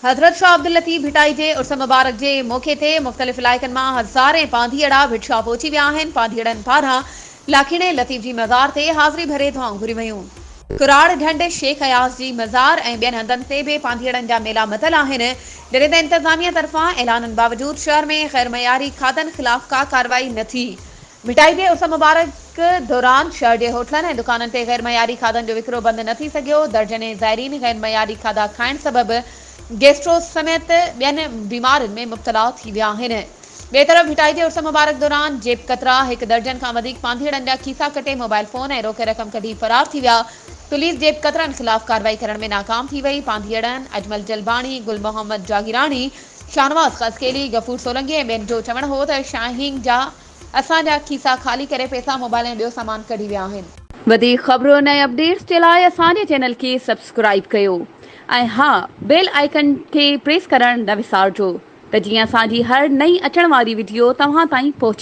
हज़रत शाह अब्दुल लतीफ़ भिटाई जे उर्स मुबारक जे मौक़े ते मुख़्तलिफ़ इलाइक़नि मां हज़ारें पांधीअड़ा भिटशा पहुची विया आहिनि। पांधीअड़नि पारां लाखीणे लतीफ़ जी मज़ार ते हाज़िरी भरे दुआऊं घुरी वयूं। कुराड़ ढंढ शेख अयाज़ जी मज़ार ऐं ॿियनि हंधनि ते बि पांधीअड़नि जा मेला मतल आहिनि। जॾहिं त इंतज़ामिया तरफ़ां ऐलाननि बावजूदि शहर में ग़ैर मयारी खाधनि ख़िलाफ़ का कार्रवाई न थी। भिटाई जे उर्स मुबारक दौरान शहर जे होटलनि ऐं दुकाननि ते ग़ैर मयारी खाधनि जो विकिरो बंदि न थी सघियो। दर्जने ज़ाइरीन ग़ैर मयारी खाधा खाइण सबबि गैस्ट्रो समेत ॿियनि बीमारियुनि में मुब्तला थी विया आहिनि। ॿिए तरफ़ भिटाई जे उर्स मुबारक दौरान जेब कतरा हिकु दर्जन खां वधीक पांधीअड़नि जा खीसा कटे मोबाइल फोन ऐं रोके रक़म कढी फरार थी विया। पुलिस जेब कतरनि ख़िलाफ़ कार्रवाई करण में नाकाम थी वई। पांधीअड़नि अजमल जलबाणी, गुल मोहम्मद जागीरानी, शाहनवाज़ ख़ासकेली, गफ़ूर सोलंकी ऐं ॿियनि जो चवणु हो त शाहीन जा असांजा खीसा ख़ाली करे पैसा, मोबाइल ऐं ॿियो सामान कढी विया आहिनि। वधीक ख़बरुनि ऐं अपडेट्स जे लाइ असांजे चैनल खे सब्सक्राइब कयो ऐं हा, बेल आइकन खे प्रेस करणु न विसारिजो त जीअं असांजी हर नई अचण वारी वीडियो तव्हां ताईं पहुचे।